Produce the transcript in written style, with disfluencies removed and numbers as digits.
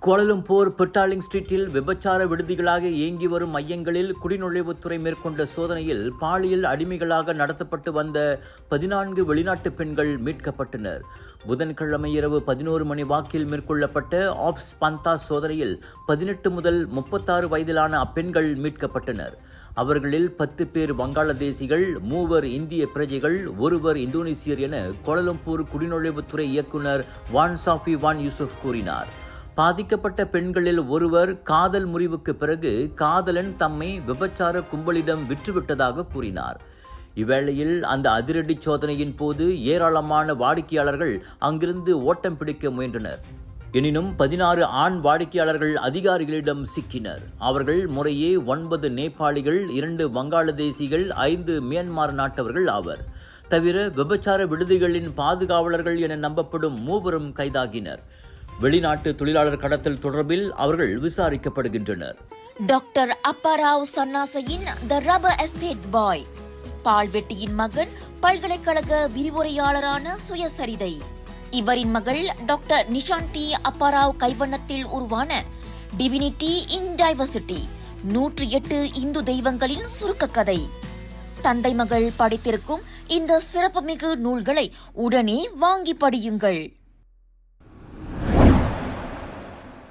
கோலலம்பூர் பிட்டாலிங் ஸ்ட்ரீட்டில் விபச்சார விடுதிகளாக இயங்கி வரும் மையங்களில் குடிநுழைவுத்துறை மேற்கொண்ட சோதனையில் பாலியல் அடிமைகளாக நடத்தப்பட்டு வந்த 14 வெளிநாட்டு பெண்கள் மீட்கப்பட்டனர். புதன்கிழமை இரவு 11 மணி வாக்கில் மேற்கொள்ளப்பட்ட ஆப்ஸ் பந்தா சோதனையில் 18 முதல் 36 வயதிலான அப்பெண்கள் மீட்கப்பட்டனர். அவர்களில் 10 பேர் வங்காளதேசிகள், 3 இந்திய பிரஜைகள், 1 இந்தோனேசியர் என கோலலம்பூர் குடிநுழைவுத்துறை இயக்குநர் வான் சாஃபி வான் யூசுப் கூறினார். பாதிக்கப்பட்ட பெண்களில் ஒருவர் காதல் முறிவுக்கு பிறகு காதலன் தம்மை விபச்சார கும்பலிடம் விற்றுவிட்டதாக கூறினார். இவ்வேளையில் அந்த அதிரடி சோதனையின் போது ஏராளமான வாடிக்கையாளர்கள் அங்கிருந்து ஓட்டம் பிடிக்க முயன்றனர். எனினும் 16 ஆண் வாடிக்கையாளர்கள் அதிகாரிகளிடம் சிக்கினர். அவர்கள் முறையே 9 நேபாளிகள், 2 வங்காளதேசிகள், 5 மியான்மர் நாட்டவர்கள் ஆவர். தவிர விபச்சார விடுதிகளின் பாதுகாவலர்கள் என நம்பப்படும் 3 கைதாகினர். வெளிநாட்டு தொழிலாளர் கடத்தல் தொடர்பில் அவர்கள் விசாரிக்கப்படுகின்றனர். டாக்டர் அப்பாராவ் சன்னாசையின் த ரப்பர் எஸ்டேட் பாய், பால்வெட்டியின் மகன், பல்கலைக்கழக விரிவுரையாளரான சுயசரிதை. இவரின் மகள் டாக்டர் நிஷாந்தி அப்பாராவ் கைவண்ணத்தில் உருவான டிவினிட்டி இன் டைவர்சிட்டி, 108 இந்து தெய்வங்களின் சுருக்க கதை. தந்தை மகள் படித்திருக்கும் இந்த சிறப்புமிகு நூல்களை உடனே வாங்கி படியுங்கள்.